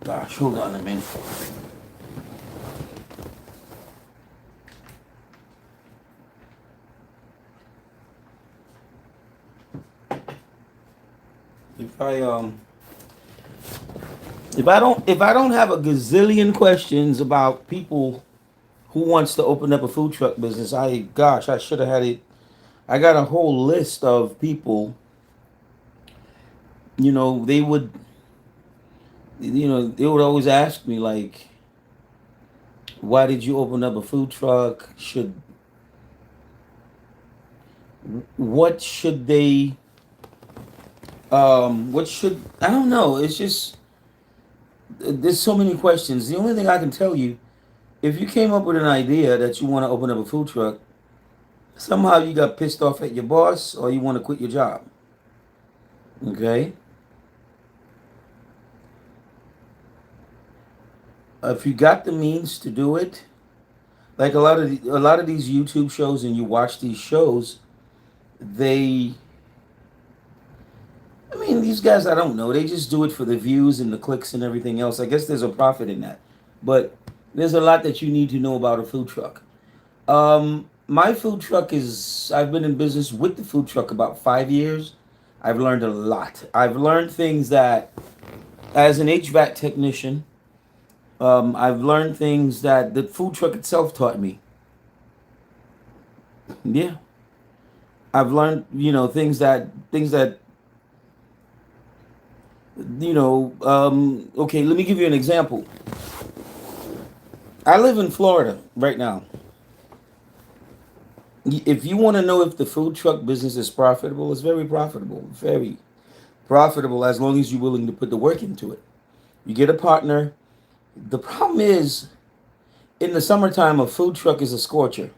gosh, hold on a minute. If I if I don't have a gazillion questions about people who wants to open up a food truck business, I should have had it. I got a whole list of people. You know, they would always ask me like, why did you open up a food truck? What should they what should I don't know. It's just there's so many questions. The only thing I can tell you, if you came up with an idea that you want to open up a food truck, somehow you got pissed off at your boss or you want to quit your job. Okay? If you got the means to do it, like a lot of these YouTube shows and you watch these shows, they I mean, these guys, I don't know. They just do it for the views and the clicks and everything else. I guess there's a profit in that. But there's a lot that you need to know about a food truck. My food truck I've been in business with the food truck about 5 years. I've learned a lot. I've learned things that, as an HVAC technician, I've learned things that the food truck itself taught me. Yeah. I've learned, okay, let me give you an example. I live in Florida right now. If you want to know if the food truck business is profitable, it's very profitable. Very profitable as long as you're willing to put the work into it. You get a partner. The problem is, in the summertime, a food truck is a scorcher.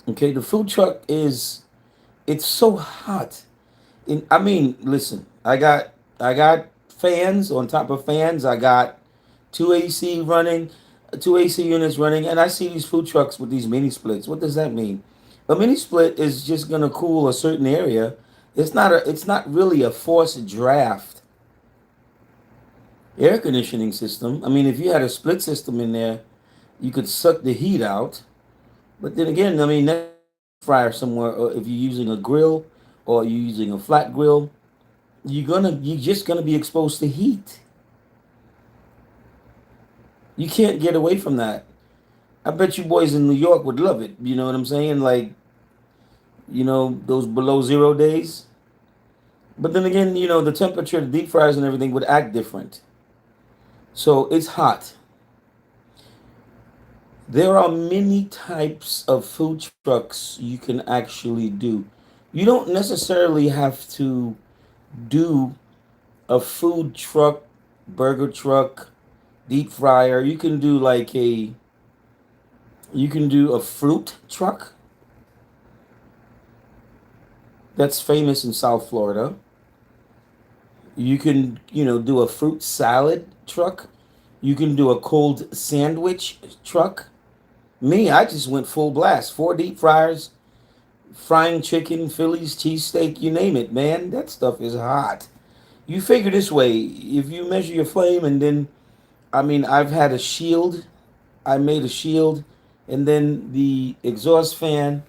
Okay, the food truck it's so hot. I mean, listen, I got fans on top of fans. I got two AC running, two AC units running, and I see these food trucks with these mini splits. What does that mean? A mini split is just gonna cool a certain area. It's not really a forced draft air conditioning system. I mean, if you had a split system in there, you could suck the heat out. But then again, I mean, that fryer somewhere, or if you're using a grill or you're using a flat grill, you're just gonna be exposed to heat. You can't get away from that. I bet you boys in New York would love it. You know what I'm saying? Like, those below zero days. But then again, the temperature, the deep fryers and everything would act different. So it's hot. There are many types of food trucks you can actually do. You don't necessarily have to do a food truck, burger truck, deep fryer. You can do a fruit truck that's famous in South Florida. You can, do a fruit salad truck. You can do a cold sandwich truck. Me, I just went full blast. Four deep fryers, frying chicken, Phillies, cheesesteak, you name it, man. That stuff is hot. You figure this way, if you measure your flame and then, I mean, I've had a shield. I made a shield and then the exhaust fan.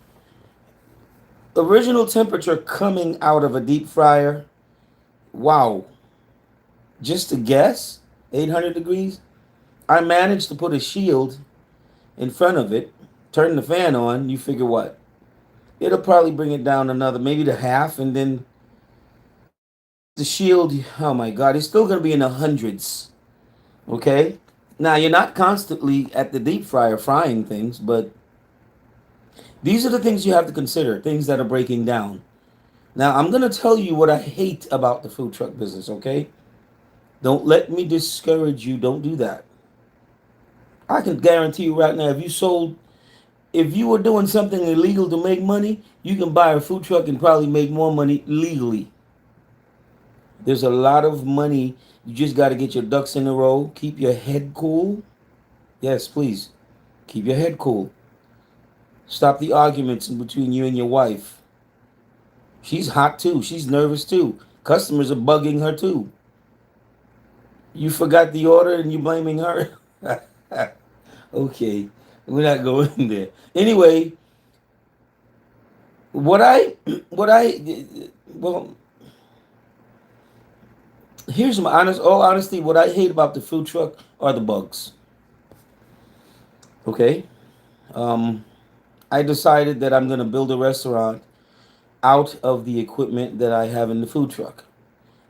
Original temperature coming out of a deep fryer. Wow. Just a guess, 800 degrees. I managed to put a shield in front of it, turn the fan on, you figure what? It'll probably bring it down another, maybe to half, and then the shield, oh my God, it's still going to be in the hundreds. Okay? Now, you're not constantly at the deep fryer frying things, but these are the things you have to consider, things that are breaking down. Now, I'm going to tell you what I hate about the food truck business, okay? Don't let me discourage you. Don't do that. I can guarantee you right now, if you were doing something illegal to make money, you can buy a food truck and probably make more money legally. There's a lot of money. You just got to get your ducks in a row. Keep your head cool. Yes, please. Keep your head cool. Stop the arguments in between you and your wife. She's hot too. She's nervous too. Customers are bugging her too. You forgot the order and you blaming her? Okay, we're not going there. Anyway, what I, what I, well, here's my honest, all honesty. What I hate about the food truck are the bugs. Okay, um, I decided that I'm gonna build a restaurant out of the equipment that I have in the food truck,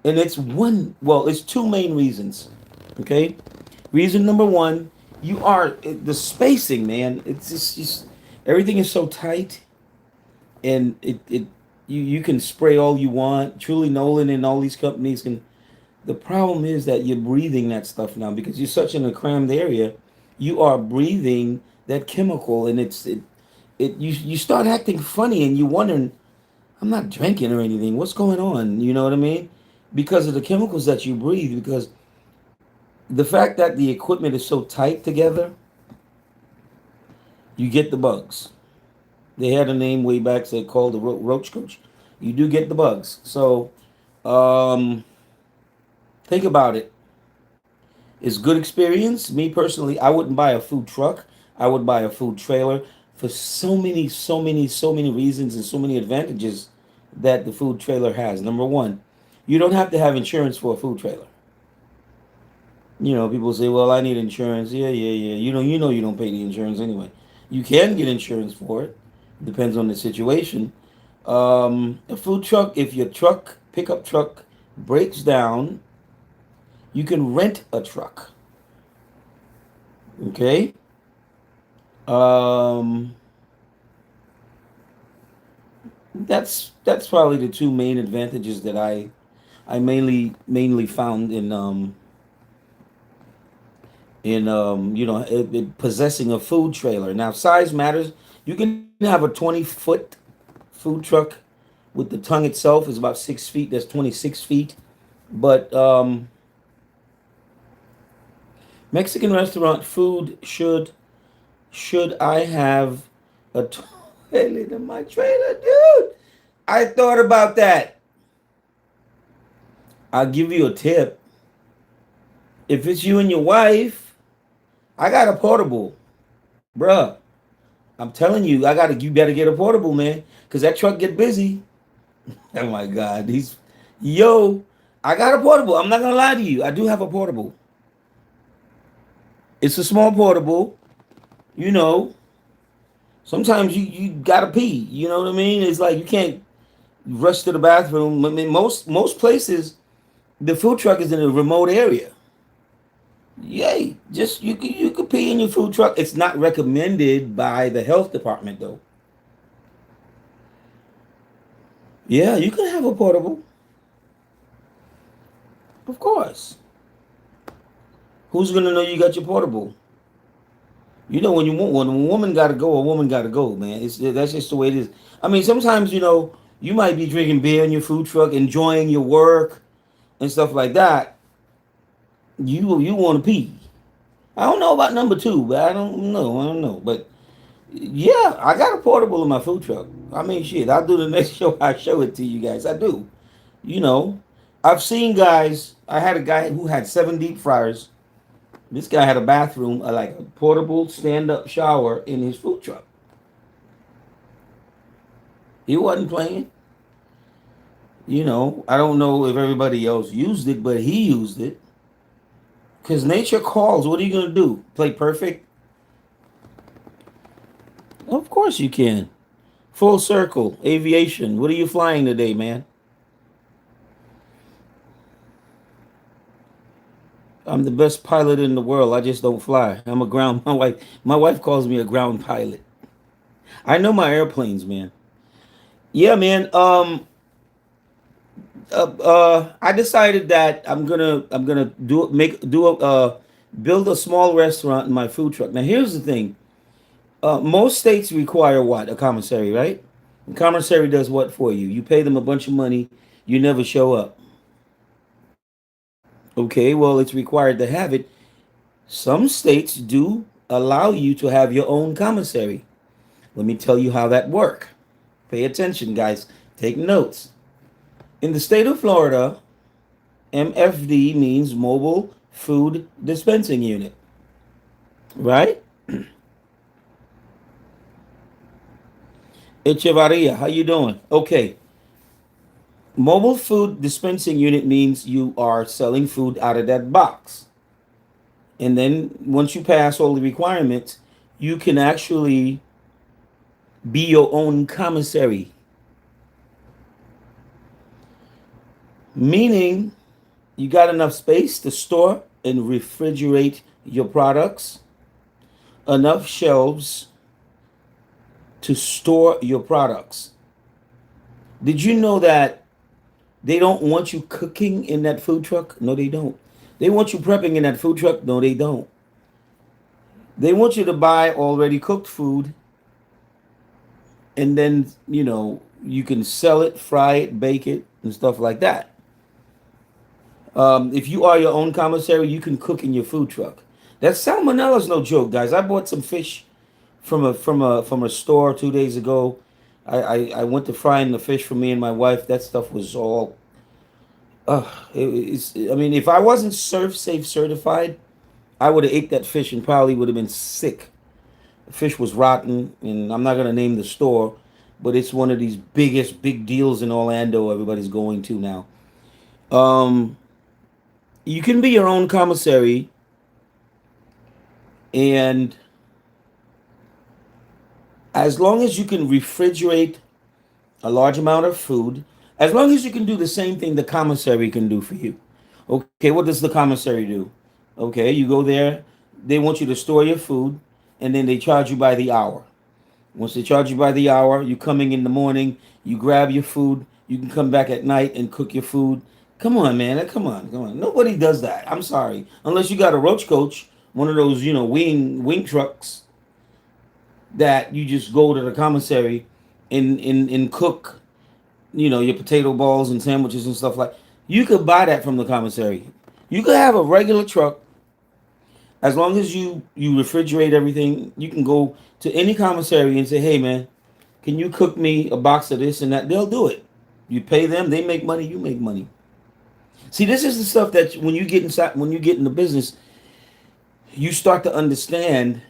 and it's one. Well, it's two main reasons. Okay, reason number one, the spacing, man. It's just everything is so tight, and you can spray all you want. Truly Nolan and all these companies can. The problem is that you're breathing that stuff now because you're such in a crammed area. You are breathing that chemical, and you start acting funny, and you wondering, I'm not drinking or anything. What's going on? You know what I mean? Because of the chemicals that you breathe. Because the fact that the equipment is so tight together, you get the bugs. They had a name way back that called the roach coach. You do get the bugs. So um, think about it. It's good experience. Me personally, I wouldn't buy a food truck. I would buy a food trailer for so many reasons and so many advantages that the food trailer has. Number one, you don't have to have insurance for a food trailer. You know, people say, "Well, I need insurance." Yeah, yeah, yeah. You don't pay the insurance anyway. You can get insurance for it. Depends on the situation. A food truck, if your truck, pickup truck, breaks down, you can rent a truck. Okay. Um, that's probably the two main advantages that I mainly found in possessing a food trailer. Now size matters. You can have a 20-foot food truck with the tongue itself is about 6 feet. That's 26 feet. But Mexican restaurant food should I have a toilet in my trailer, dude? I thought about that. I'll give you a tip. If it's you and your wife, I got a portable, bruh. I'm telling you, you better get a portable, man, because that truck get busy. Oh my God, yo, I got a portable. I'm not gonna lie to you. I do have a portable. It's a small portable. You know, sometimes you gotta pee. You know what I mean? It's like you can't rush to the bathroom. I mean, most places, the food truck is in a remote area. Yay! Just you could pee in your food truck. It's not recommended by the health department though. Yeah, you can have a portable, of course. Who's gonna know you got your portable? You know when a woman gotta go, a woman gotta go, man. That's just the way it is. I mean, sometimes you might be drinking beer in your food truck, enjoying your work and stuff like that. You want to pee. I don't know about number two, but I don't know, but yeah, I got a portable in my food truck. I mean, shit, I'll do the next show. I show it to you guys. I do. You know, I've seen guys. I had a guy who had 7 deep fryers. This guy had a bathroom, like a portable stand-up shower in his food truck. He wasn't playing. I don't know if everybody else used it, but he used it. Because nature calls. What are you going to do? Play perfect? Of course you can. Full circle. Aviation. What are you flying today, man? I'm the best pilot in the world. I just don't fly. I'm a ground. My wife calls me a ground pilot. I know my airplanes, man. Yeah, man. I decided that I'm gonna build a small restaurant in my food truck. Now, here's the thing. Most states require what? A commissary, right? The commissary does what for you? You pay them a bunch of money. You never show up. Okay, well, it's required to have it. Some states do allow you to have your own commissary. Let me tell you how that work. Pay attention, guys. Take notes. In the state of Florida, MFD means mobile food dispensing unit, right? Echevarria, how you doing? Okay, mobile food dispensing unit means you are selling food out of that box. And then once you pass all the requirements, you can actually be your own commissary. Meaning you got enough space to store and refrigerate your products, enough shelves to store your products. Did you know that they don't want you cooking in that food truck? No, they don't. They want you prepping in that food truck? No, they don't. They want you to buy already cooked food, and then, you can sell it, fry it, bake it, and stuff like that. If you are your own commissary, you can cook in your food truck. That salmonella's no joke, guys. I bought some fish from a store 2 days ago. I went to frying the fish for me and my wife. That stuff was all. I mean, if I wasn't Surf Safe certified, I would have ate that fish and probably would have been sick. The fish was rotten, and I'm not gonna name the store, but it's one of these biggest big deals in Orlando. Everybody's going to now. Um, you can be your own commissary, and as long as you can refrigerate a large amount of food, as long as you can do the same thing the commissary can do for you. Okay, what does the commissary do? Okay, you go there, they want you to store your food, and then they charge you by the hour. Once they charge you by the hour, you coming in the morning, you grab your food, you can come back at night and cook your food. Come on, man, come on, come on. Nobody does that. I'm sorry, unless you got a roach coach, one of those wing trucks that you just go to the commissary and cook, your potato balls and sandwiches and stuff like. You could buy that from the commissary. You could have a regular truck. As long as you refrigerate everything, you can go to any commissary and say, "Hey, man, can you cook me a box of this and that?" They'll do it. You pay them, they make money, you make money. See, this is the stuff that when you get in the business, you start to understand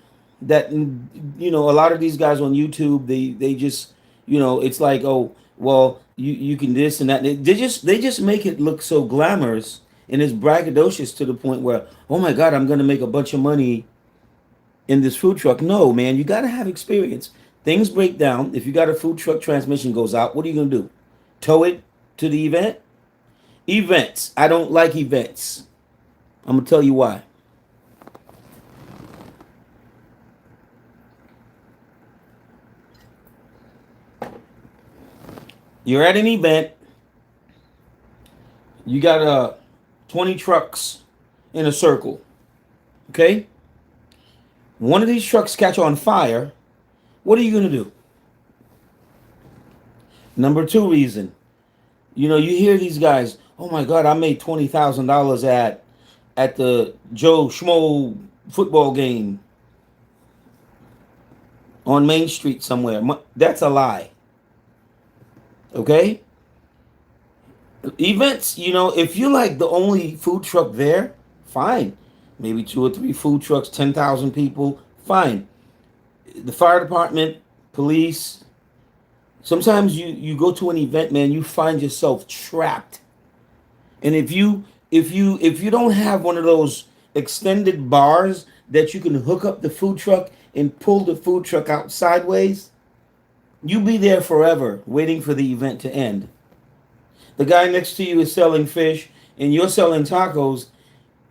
that a lot of these guys on YouTube, they just, it's like, oh, well, you can this and that. They just make it look so glamorous, and it's braggadocious to the point where, oh my God, I'm gonna make a bunch of money in this food truck. No, man, you gotta have experience. Things break down. If you got a food truck, transmission goes out, what are you gonna do? Tow it to the event? Events. I don't like events. I'm gonna tell you why. You're at an event, you got 20 trucks in a circle. Okay? One of these trucks catch on fire. What are you going to do? Number two reason. You hear these guys, oh my God, I made $20,000 at the Joe Schmo football game on Main Street somewhere. That's a lie. Okay? Events, if you're like the only food truck there, fine. Maybe two or three food trucks, 10,000 people, fine. The fire department, police. Sometimes you go to an event, man, you find yourself trapped. And if you don't have one of those extended bars that you can hook up the food truck and pull the food truck out sideways, you be there forever waiting for the event to end. The guy next to you is selling fish and you're selling tacos.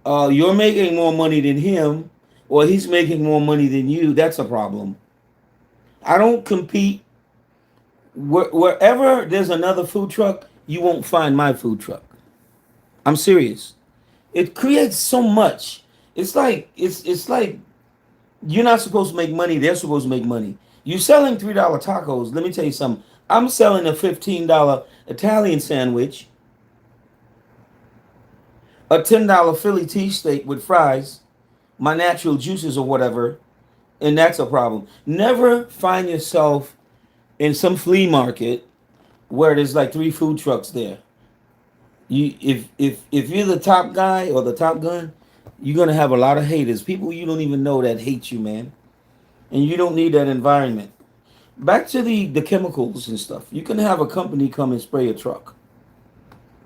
You're making more money than him, or he's making more money than you. That's a problem. I don't compete. Wherever there's another food truck, you won't find my food truck. I'm serious. It creates so much. It's like you're not supposed to make money. They're supposed to make money. You're selling $3 tacos. Let me tell you something. I'm selling a $15 Italian sandwich, a $10 Philly cheesesteak with fries, my natural juices or whatever, and that's a problem. Never find yourself in some flea market where there's like three food trucks there. If you're the top guy or the top gun, you're gonna have a lot of haters. People you don't even know that hate you, man. And you don't need that environment. Back to the chemicals and stuff. You can have a company come and spray a truck.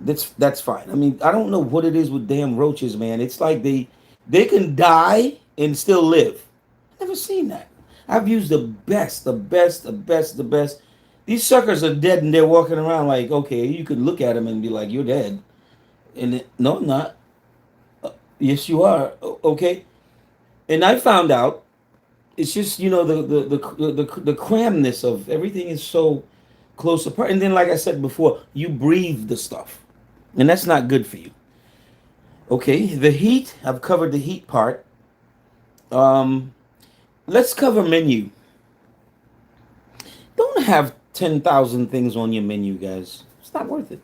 That's fine. I mean, I don't know what it is with damn roaches, man. It's like they can die and still live. Never seen that. I've used the best. These suckers are dead and they're walking around like, okay, you could look at them and be like, you're dead. No, I'm not. Yes, you are. Okay. And I found out it's just the cramness of everything is so close apart. And then, like I said before, you breathe the stuff, and that's not good for you. Okay, the heat. I've covered the heat part. Um, let's cover menu. Don't have 10,000 things on your menu, guys. It's not worth it.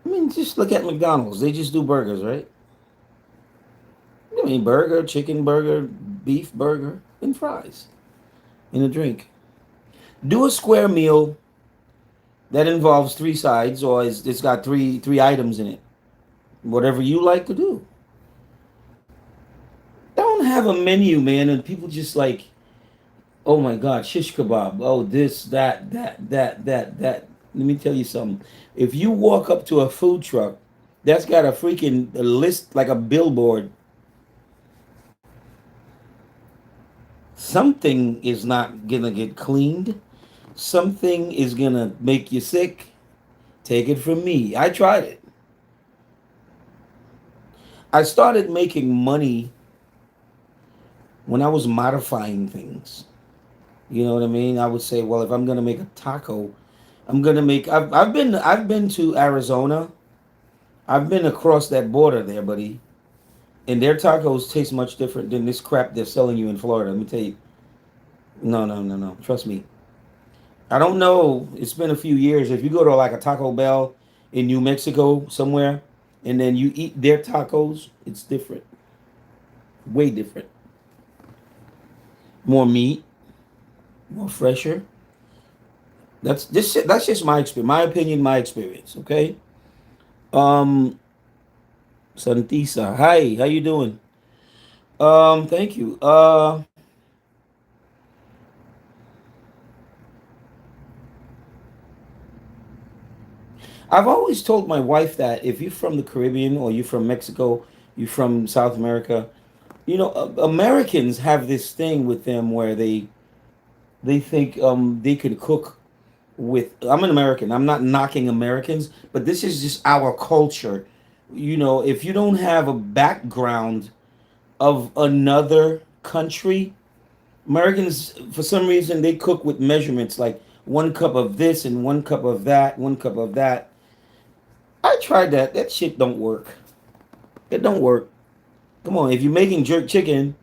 I mean, just look at McDonald's. They just do burgers, right? I mean, burger, chicken burger, beef burger, and fries, and a drink. Do a square meal that involves three sides, or it's got three items in it. Whatever you like to do. Don't have a menu, man, and people just like, oh my God, shish kebab. Oh, this, that. Let me tell you something. If you walk up to a food truck that's got a freaking list like a billboard, something is not gonna get cleaned. Something is gonna make you sick. Take it from me. I tried it. I started making money when I was modifying things. You know what I mean? I would say, well, if I'm gonna make a taco, I'm gonna make. I've been to Arizona. I've been across that border there, buddy. And their tacos taste much different than this crap they're selling you in Florida. Let me tell you. No, no, no, no. Trust me. I don't know. It's been a few years. If you go to like a Taco Bell in New Mexico somewhere, and then you eat their tacos, it's different. Way different. More meat, more fresher. That's just my experience, my opinion, my experience. Okay. Um, Santisa, hi, how you doing? Thank you. I've always told my wife that if you're from the Caribbean or you're from Mexico, you're from South America, Americans have this thing with them where they think they can cook with. I'm an American. I'm not knocking Americans, but this is just our culture. If you don't have a background of another country, Americans for some reason they cook with measurements like 1 cup of this and 1 cup of that, 1 cup of that. I tried that. That shit don't work. It don't work. Come on, if you're making jerk chicken,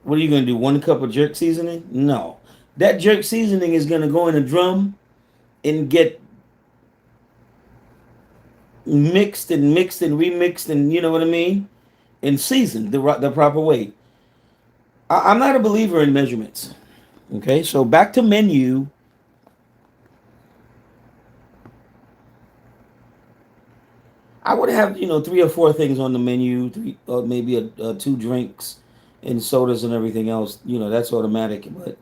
what are you gonna do? 1 cup of jerk seasoning? No. That jerk seasoning is gonna go in a drum and get mixed and remixed and you know what I mean? And seasoned the proper way. I'm not a believer in measurements. Okay, so back to menu. I would have 3 or 4 things on the menu, three maybe two drinks and sodas and everything else. That's automatic. But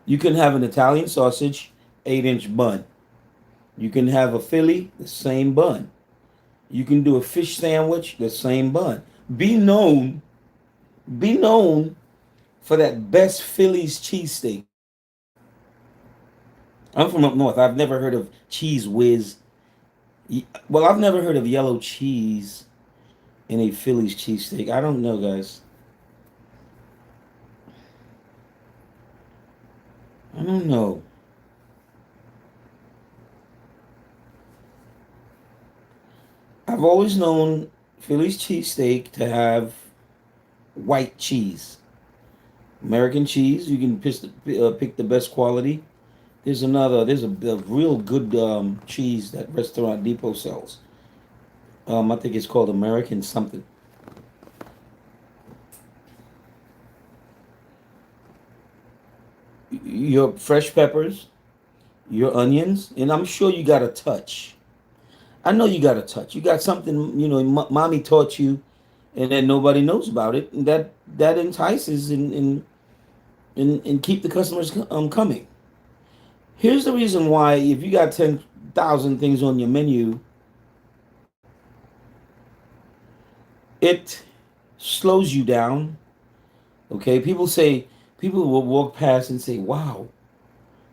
you can have an Italian sausage, 8-inch bun. You can have a Philly, the same bun. You can do a fish sandwich, the same bun. Be known, be known for that best Philly's cheesesteak. I'm from up north. I've never heard of cheese whiz. Well, I've never heard of yellow cheese in a Philly's cheesesteak. I don't know, guys. I don't know. I've always known Philly's cheesesteak to have white cheese. American cheese, you can pick the best quality. There's a real good cheese that Restaurant Depot sells. I think it's called American something. Your fresh peppers, your onions, and I'm sure you got a touch. I know you got a touch. You got something, mommy taught you, and that nobody knows about it, and that entices and keep the customers coming. Here's the reason why: if you got 10,000 things on your menu, it slows you down. Okay, people will walk past and say, "Wow,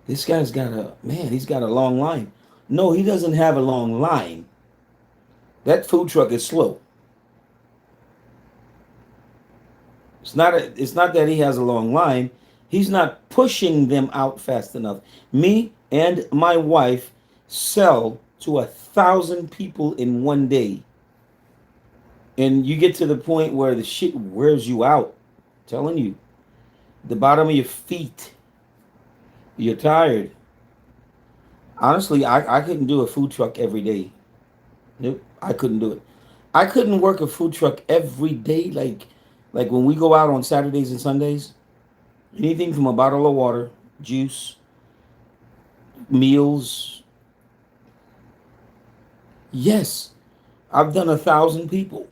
this guy's got a man. He's got a long line." No, he doesn't have a long line. That food truck is slow. It's not that he has a long line. He's not pushing them out fast enough. Me and my wife sell to 1,000 people in one day, and you get to the point where the shit wears you out. I'm telling you, the bottom of your feet, you're tired. Honestly, I couldn't do a food truck every day. Nope, I couldn't do it. I couldn't work a food truck every day. Like when we go out on Saturdays and Sundays, anything from a bottle of water, juice, meals. Yes, I've done 1,000 people.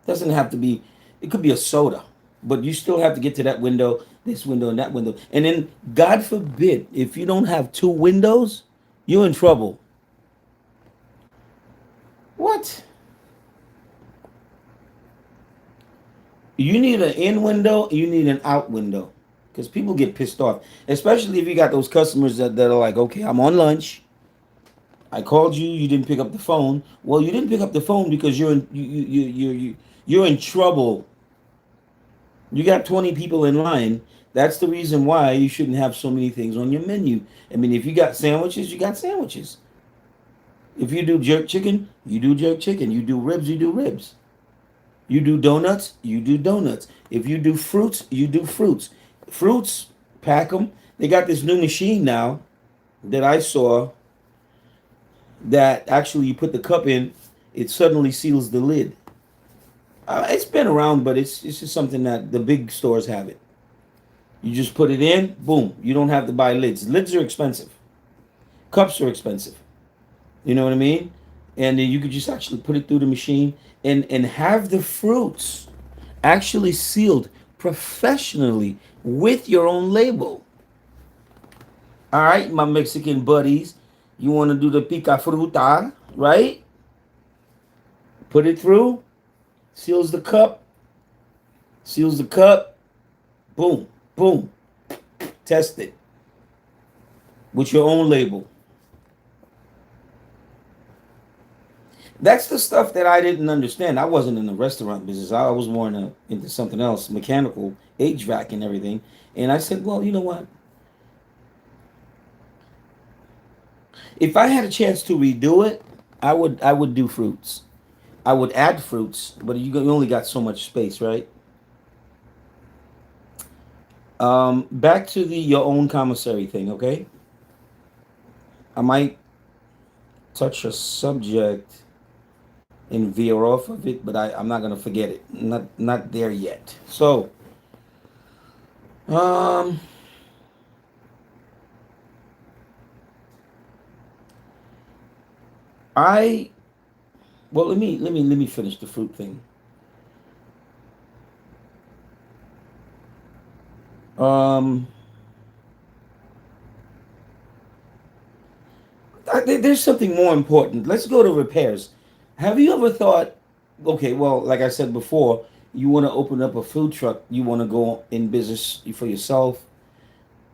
Doesn't have to be. It could be a soda, but you still have to get to that window, this window, and that window. And then, God forbid, if you don't have two windows, you're in trouble. What? You need an in window. You need an out window, because people get pissed off, especially if you got those customers that are like, okay, I'm on lunch. I called you. You didn't pick up the phone. Well, you didn't pick up the phone because you're in trouble. You got 20 people in line. That's the reason why you shouldn't have so many things on your menu. I mean, if you got sandwiches, you got sandwiches. If you do jerk chicken, you do jerk chicken. You do ribs, you do ribs. You do donuts, you do donuts. If you do fruits, you do fruits. Fruits, pack them. They got this new machine now that I saw that actually you put the cup in, it suddenly seals the lid. It's been around, but it's just something that the big stores have it. You just put it in, boom. You don't have to buy lids. Lids are expensive. Cups are expensive. You know what I mean? And then you could just actually put it through the machine and have the fruits actually sealed professionally with your own label. All right, my Mexican buddies, you want to do the pica fruta, right? Put it through, seals the cup, seals the cup, boom, boom, test it with your own label. That's the stuff that I didn't understand. I wasn't in the restaurant business. I was more into something else, mechanical, HVAC and everything. And I said, well, you know what? If I had a chance to redo it, I would do fruits. I would add fruits, but you only got so much space, right? Back to the your own commissary thing, okay? I might touch a subject and veer off of it, but I'm not gonna forget it. Not there yet. So, um, I well let me finish the fruit thing. Um, there's something more important. Let's go to repairs. Have you ever thought, okay, well, like I said before, you want to open up a food truck, you want to go in business for yourself.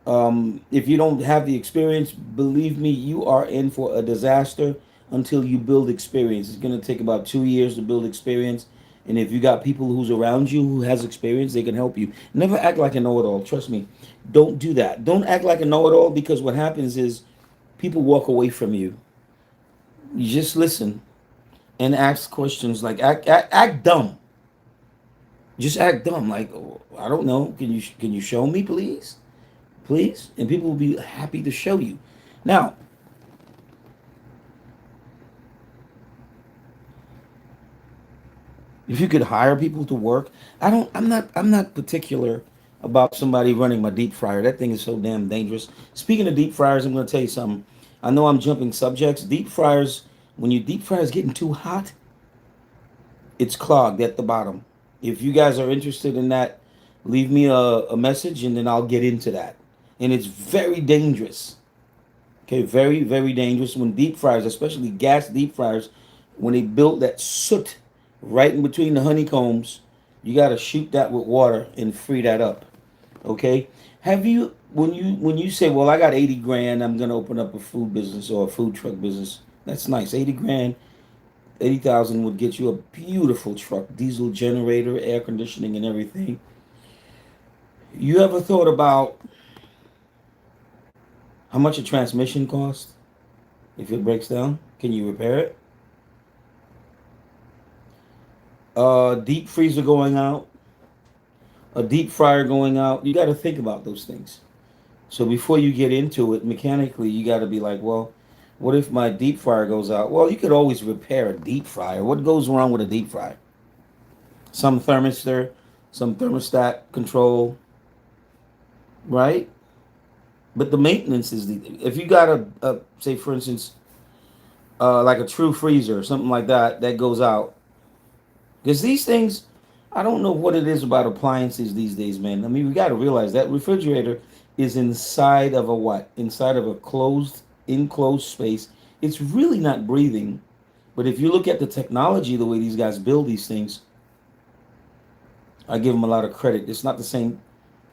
If you don't have the experience, believe me, you are in for a disaster until you build experience. It's going to take about 2 years to build experience. And if you got people who's around you who has experience, they can help you. Never act like a know-it-all. Trust me. Don't do that. Don't act like a know-it-all, because what happens is people walk away from you. You just listen and ask questions, like act dumb. Just act dumb. Like, oh, I don't know. Can you show me, please? Please? And people will be happy to show you. Now, if you could hire people to work, I'm not particular about somebody running my deep fryer. That thing is so damn dangerous. Speaking of deep fryers, I'm going to tell you something. I know I'm jumping subjects. Deep fryers, when your deep fryer is getting too hot, it's clogged at the bottom. If you guys are interested in that, leave me a message and then I'll get into that. And it's very dangerous. Okay, very, very dangerous when deep fryers, especially gas deep fryers, when they build that soot right in between the honeycombs, you got to shoot that with water and free that up. Okay, have you when you say, well, I got 80 grand, I'm gonna open up a food business or a food truck business. That's nice. 80 grand, 80,000 would get you a beautiful truck, diesel generator, air conditioning, and everything. You ever thought about how much a transmission costs if it breaks down? Can you repair it? Deep freezer going out, a deep fryer going out. You got to think about those things. So before you get into it mechanically, you got to be like, well, what if my deep fryer goes out? Well, you could always repair a deep fryer. What goes wrong with a deep fryer? Some thermistor, some thermostat control, right? But the maintenance is the if you got a say for instance like a true freezer or something like that that goes out because these things I don't know what it is about appliances these days, man. I mean, we got to realize that refrigerator is inside of a what? Inside of a closed, enclosed space. It's really not breathing. But if you look at the technology, the way these guys build these things, I give them a lot of credit. It's not the same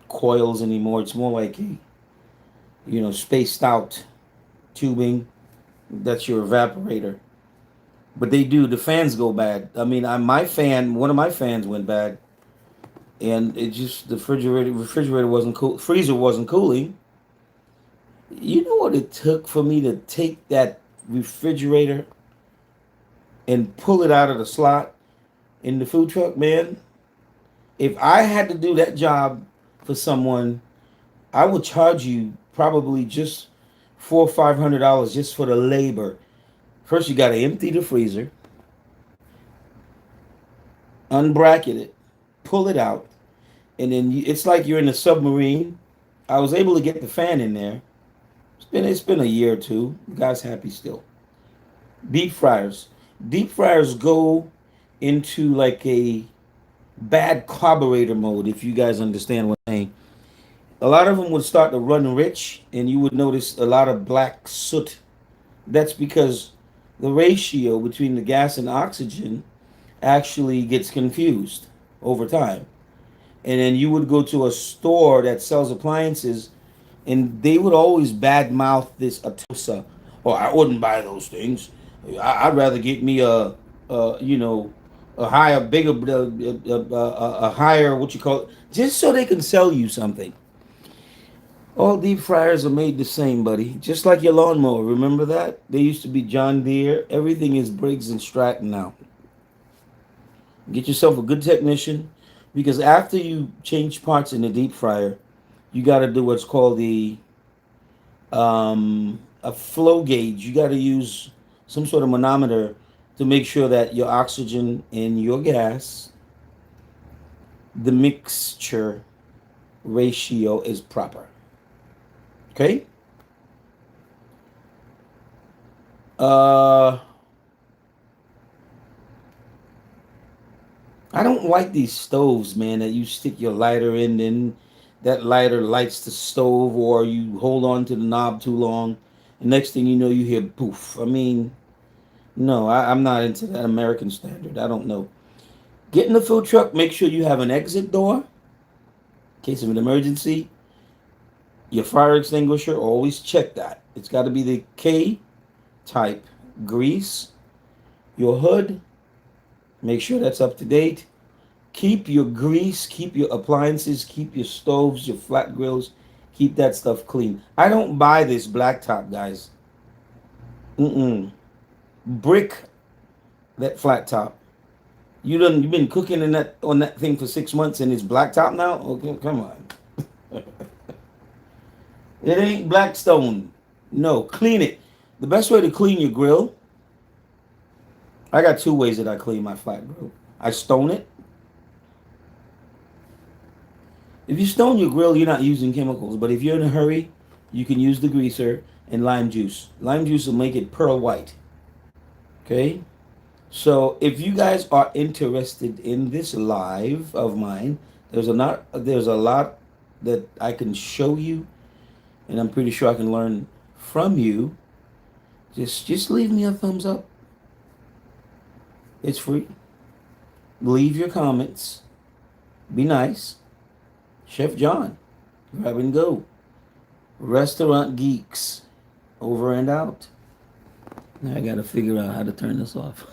coils anymore. It's more like a, spaced out tubing. That's your evaporator. But they do. The fans go bad. I mean, one of my fans went bad, and it just the refrigerator wasn't cool. Freezer wasn't cooling. You know what it took for me to take that refrigerator and pull it out of the slot in the food truck, man? If I had to do that job for someone, I would charge you probably just $400 or $500 just for the labor. First, you got to empty the freezer, unbracket it, pull it out, and then it's like you're in a submarine. I was able to get the fan in there. It's been a year or two. The guy's happy still. Deep fryers. Deep fryers go into like a bad carburetor mode, if you guys understand what I'm saying. A lot of them would start to run rich, and you would notice a lot of black soot. That's because the ratio between the gas and oxygen actually gets confused over time. And then you would go to a store that sells appliances, and they would always badmouth this Atosa. Oh, I wouldn't buy those things. I'd rather get me a higher, bigger, a higher, what you call it, just so they can sell you something. All deep fryers are made the same, buddy. Just like your lawnmower. Remember that? They used to be John Deere. Everything is Briggs and Stratton now. Get yourself a good technician, because after you change parts in the deep fryer, you got to do what's called a flow gauge. You got to use some sort of manometer to make sure that your oxygen and your gas, the mixture ratio is proper. Okay? Uh, I don't like these stoves, man, that you stick your lighter in, and that lighter lights the stove, or you hold on to the knob too long. And next thing you know, you hear poof. I mean, no, I'm not into that American standard. I don't know. Get in the food truck, make sure you have an exit door in case of an emergency. Your fire extinguisher, always check that. It's got to be the K type grease. Your hood, make sure that's up to date. Keep your grease, keep your appliances, keep your stoves, your flat grills, keep that stuff clean. I don't buy this blacktop, guys. Brick that flat top. You've been cooking in that on that thing for 6 months and it's blacktop now? Okay, come on. It ain't Blackstone. No, clean it. The best way to clean your grill, I got two ways that I clean my flat grill. I stone it. If you stone your grill, you're not using chemicals. But if you're in a hurry, you can use the greaser and lime juice. Lime juice will make it pearl white. Okay? So if you guys are interested in this live of mine, there's a lot that I can show you, and I'm pretty sure I can learn from you. Just leave me a thumbs up. It's free. Leave your comments. Be nice. Chef John, grab and go. Restaurant geeks, over and out. Now I gotta figure out how to turn this off.